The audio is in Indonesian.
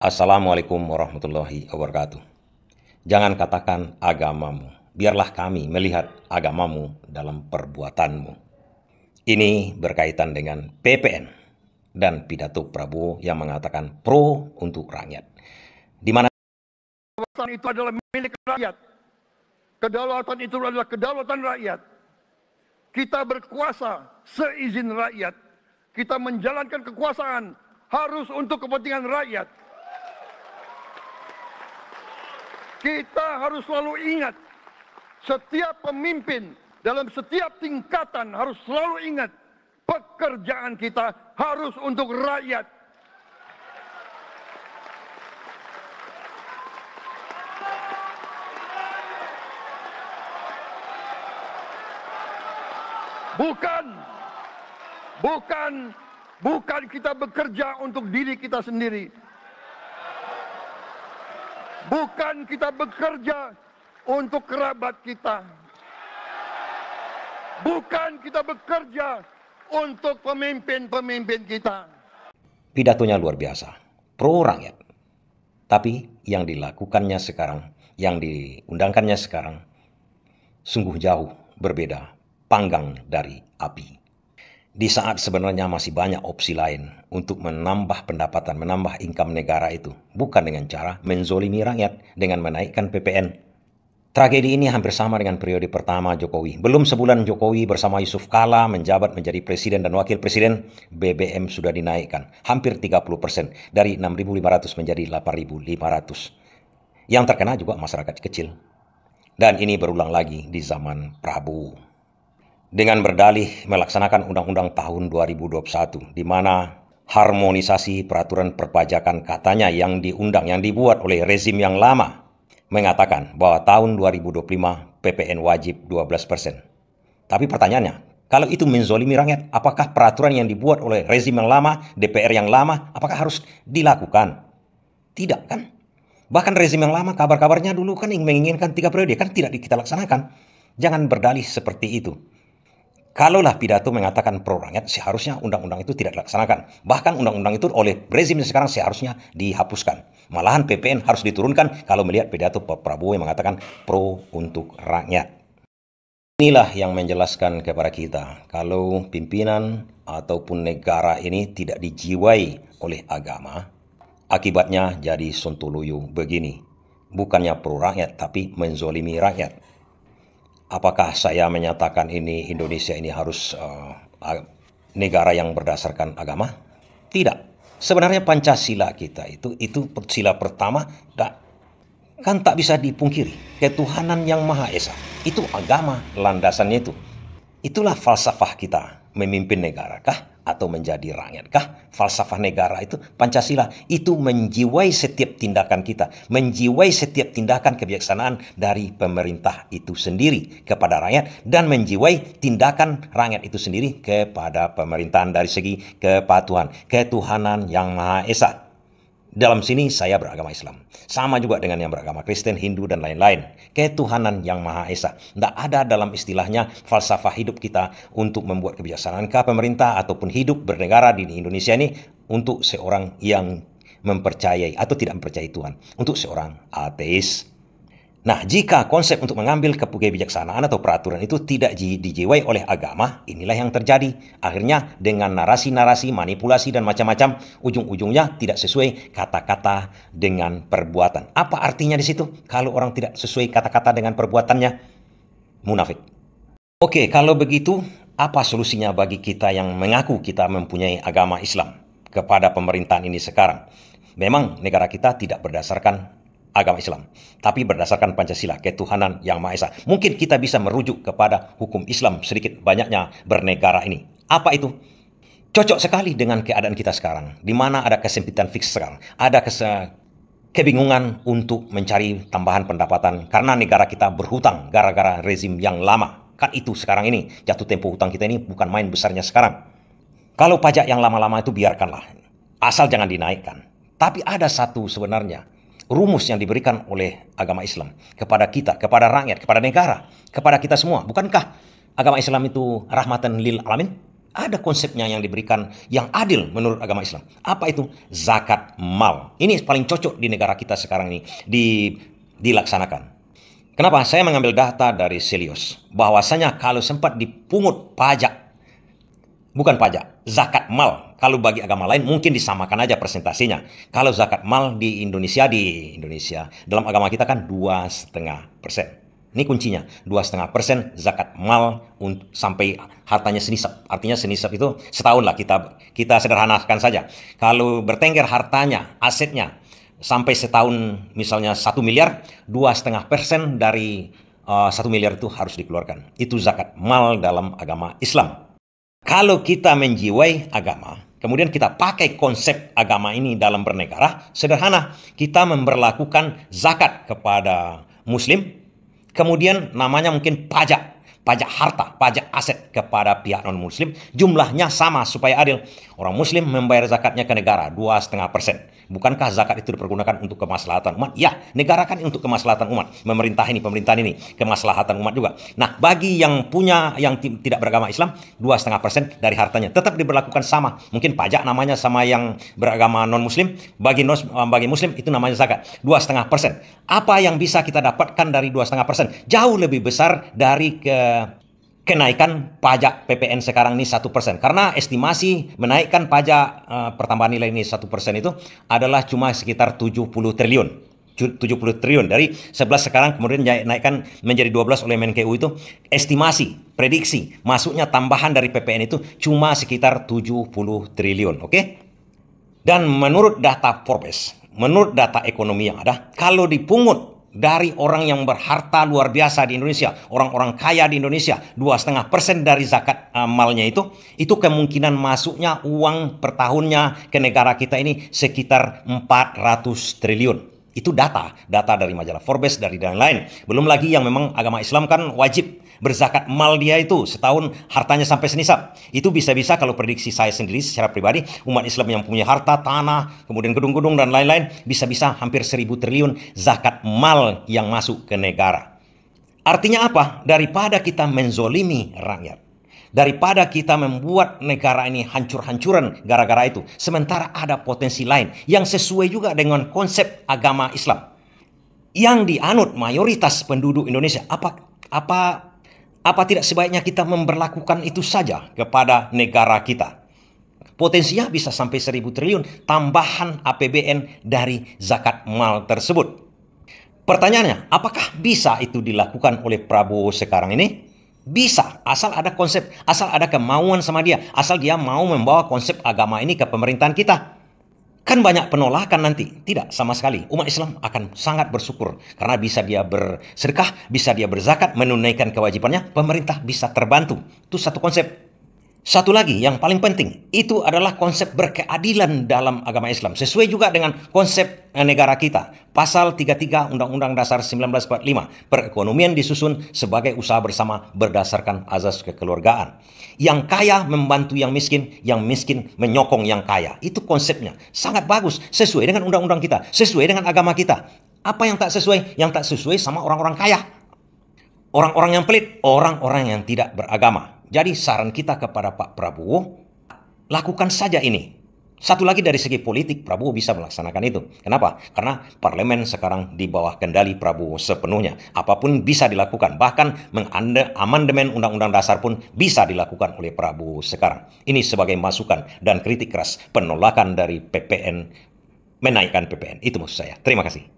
Assalamualaikum warahmatullahi wabarakatuh. Jangan katakan agamamu, biarlah kami melihat agamamu dalam perbuatanmu. Ini berkaitan dengan PPN dan pidato Prabowo yang mengatakan pro untuk rakyat. Di mana kedaulatan itu adalah milik rakyat. Kedaulatan itu adalah kedaulatan rakyat. Kita berkuasa seizin rakyat. Kita menjalankan kekuasaan harus untuk kepentingan rakyat. Kita harus selalu ingat, setiap pemimpin dalam setiap tingkatan harus selalu ingat, pekerjaan kita harus untuk rakyat. Bukan kita bekerja untuk diri kita sendiri. Bukan kita bekerja untuk kerabat kita. Bukan kita bekerja untuk pemimpin-pemimpin kita. pidatonya luar biasa, pro rakyat. Tapi yang dilakukannya sekarang, yang diundangkannya sekarang, sungguh jauh berbeda, panggang dari api. Di saat sebenarnya masih banyak opsi lain untuk menambah pendapatan, menambah income negara itu. Bukan dengan cara menzolimi rakyat dengan menaikkan PPN. Tragedi ini hampir sama dengan periode pertama Jokowi. Belum sebulan Jokowi bersama Yusuf Kala menjabat menjadi presiden dan wakil presiden, BBM sudah dinaikkan. Hampir 30%, dari 6.500 menjadi 8.500. Yang terkena juga masyarakat kecil. Dan ini berulang lagi di zaman Prabowo. Dengan berdalih melaksanakan Undang-Undang tahun 2021, di mana harmonisasi peraturan perpajakan katanya yang dibuat oleh rezim yang lama, mengatakan bahwa tahun 2025 PPN wajib 12%. Tapi pertanyaannya, kalau itu menzolimi rakyat, apakah peraturan yang dibuat oleh rezim yang lama, DPR yang lama, apakah harus dilakukan? Tidak kan? Bahkan rezim yang lama kabar-kabarnya dulu kan menginginkan 3 periode, kan tidak kita laksanakan. Jangan berdalih seperti itu. Kalaulah pidato mengatakan pro rakyat, seharusnya undang-undang itu tidak dilaksanakan. Bahkan undang-undang itu oleh rezim sekarang seharusnya dihapuskan. Malahan PPN harus diturunkan kalau melihat pidato Pak Prabowo yang mengatakan pro untuk rakyat. Inilah yang menjelaskan kepada kita, kalau pimpinan ataupun negara ini tidak dijiwai oleh agama, akibatnya jadi sontoloyo begini. Bukannya pro rakyat, tapi menzolimi rakyat. Apakah saya menyatakan ini Indonesia ini harus negara yang berdasarkan agama? Tidak. Sebenarnya Pancasila kita itu sila pertama kan tak bisa dipungkiri. Ketuhanan yang Maha Esa. Itu agama landasannya itu. Itulah falsafah kita, memimpin negara kah atau menjadi rakyat kah? Falsafah negara itu, Pancasila, itu menjiwai setiap tindakan kita, menjiwai setiap tindakan kebijaksanaan dari pemerintah itu sendiri kepada rakyat, dan menjiwai tindakan rakyat itu sendiri kepada pemerintahan dari segi kepatuhan, ketuhanan yang Maha Esa. Dalam sini saya beragama Islam. Sama juga dengan yang beragama Kristen, Hindu, dan lain-lain. Ketuhanan yang Maha Esa. Tidak ada dalam istilahnya falsafah hidup kita untuk membuat kebijaksanaan ke pemerintah ataupun hidup bernegara di Indonesia ini untuk seorang yang mempercayai atau tidak mempercayai Tuhan. Untuk seorang ateis. Nah, jika konsep untuk mengambil kebijaksanaan atau peraturan itu tidak dijiwai oleh agama, inilah yang terjadi. Akhirnya dengan narasi-narasi, manipulasi, dan macam-macam, ujung-ujungnya tidak sesuai kata-kata dengan perbuatan. Apa artinya di situ? Kalau orang tidak sesuai kata-kata dengan perbuatannya, munafik. Oke, kalau begitu, apa solusinya bagi kita yang mengaku kita mempunyai agama Islam kepada pemerintahan ini sekarang? Memang negara kita tidak berdasarkan agama Islam, tapi berdasarkan Pancasila, ketuhanan yang Maha Esa. Mungkin kita bisa merujuk kepada hukum Islam sedikit banyaknya bernegara ini. Apa itu? Cocok sekali dengan keadaan kita sekarang, di mana ada kesempitan fix sekarang, ada kebingungan untuk mencari tambahan pendapatan karena negara kita berhutang gara-gara rezim yang lama. Kan itu sekarang ini, jatuh tempo hutang kita ini bukan main besarnya sekarang. Kalau pajak yang lama-lama itu biarkanlah, asal jangan dinaikkan. Tapi ada satu sebenarnya rumus yang diberikan oleh agama Islam kepada kita, kepada rakyat, kepada negara, kepada kita semua. Bukankah agama Islam itu rahmatan lil alamin? Ada konsepnya yang diberikan yang adil menurut agama Islam. Apa itu? Zakat mal. Ini paling cocok di negara kita sekarang ini dilaksanakan. Kenapa? Saya mengambil data dari Selios. Bahwasanya kalau sempat dipungut pajak, bukan pajak, zakat mal. Kalau bagi agama lain mungkin disamakan aja presentasinya. Kalau zakat mal di Indonesia, dalam agama kita kan 2,5%. Ini kuncinya, 2,5% zakat mal sampai hartanya senisab. Artinya senisab itu setahun lah, kita sederhanakan saja. Kalau bertengger hartanya, asetnya, sampai setahun misalnya 1 miliar, 2,5% dari 1 miliar itu harus dikeluarkan. Itu zakat mal dalam agama Islam. Kalau kita menjiwai agama, kemudian kita pakai konsep agama ini dalam bernegara, sederhana. Kita memberlakukan zakat kepada Muslim, kemudian namanya mungkin pajak harta, pajak aset kepada pihak non-muslim, jumlahnya sama supaya adil. Orang muslim membayar zakatnya ke negara 2,5%. Bukankah zakat itu dipergunakan untuk kemaslahatan umat? Ya, negara kan untuk kemaslahatan umat. Pemerintahan ini kemaslahatan umat juga. Nah, bagi yang tidak beragama Islam, 2,5% dari hartanya tetap diberlakukan sama. Mungkin pajak namanya sama yang beragama non-muslim, bagi muslim itu namanya zakat, 2,5%. Apa yang bisa kita dapatkan dari 2,5%? Jauh lebih besar dari kenaikan pajak PPN sekarang ini 1%. Karena estimasi menaikkan pajak pertambahan nilai ini 1% itu adalah cuma sekitar 70 triliun. 70 triliun. Dari 11 sekarang kemudian naikkan menjadi 12 oleh Menkeu itu. Estimasi, prediksi, masuknya tambahan dari PPN itu cuma sekitar 70 triliun. Oke? Dan menurut data Forbes, menurut data ekonomi yang ada, kalau dipungut dari orang yang berharta luar biasa di Indonesia, orang-orang kaya di Indonesia, 2,5% dari zakat malnya itu kemungkinan masuknya uang per tahunnya ke negara kita ini sekitar 400 triliun. Itu data dari majalah Forbes, dari dan lain. Belum lagi yang memang agama Islam kan wajib berzakat mal dia itu setahun hartanya sampai senisab. Itu bisa-bisa kalau prediksi saya sendiri secara pribadi, umat Islam yang punya harta, tanah, kemudian gedung-gedung dan lain-lain, bisa-bisa hampir 1.000 triliun zakat mal yang masuk ke negara. Artinya apa? Daripada kita menzolimi rakyat, daripada kita membuat negara ini hancur-hancuran gara-gara itu, sementara ada potensi lain yang sesuai juga dengan konsep agama Islam yang dianut mayoritas penduduk Indonesia. Apa tidak sebaiknya kita memberlakukan itu saja kepada negara kita? Potensinya bisa sampai 1.000 triliun tambahan APBN dari zakat mal tersebut. Pertanyaannya, apakah bisa itu dilakukan oleh Prabowo sekarang ini? Bisa, asal ada konsep, asal ada kemauan sama dia, asal dia mau membawa konsep agama ini ke pemerintahan kita. Kan banyak penolakan nanti. Tidak, sama sekali. Umat Islam akan sangat bersyukur. Karena bisa dia bersedekah, bisa dia berzakat, menunaikan kewajibannya, pemerintah bisa terbantu. Itu satu konsep. Satu lagi yang paling penting, itu adalah konsep berkeadilan dalam agama Islam. Sesuai juga dengan konsep negara kita. Pasal 33 Undang-Undang Dasar 1945. Perekonomian disusun sebagai usaha bersama berdasarkan azas kekeluargaan. Yang kaya membantu yang miskin menyokong yang kaya. Itu konsepnya. Sangat bagus. Sesuai dengan undang-undang kita. Sesuai dengan agama kita. Apa yang tak sesuai? Yang tak sesuai sama orang-orang kaya. Orang-orang yang pelit, orang-orang yang tidak beragama. Jadi saran kita kepada Pak Prabowo, lakukan saja ini. Satu lagi dari segi politik, Prabowo bisa melaksanakan itu. Kenapa? Karena parlemen sekarang di bawah kendali Prabowo sepenuhnya. Apapun bisa dilakukan. Bahkan amandemen Undang-Undang Dasar pun bisa dilakukan oleh Prabowo sekarang. Ini sebagai masukan dan kritik keras penolakan dari PPN, menaikkan PPN. Itu maksud saya. Terima kasih.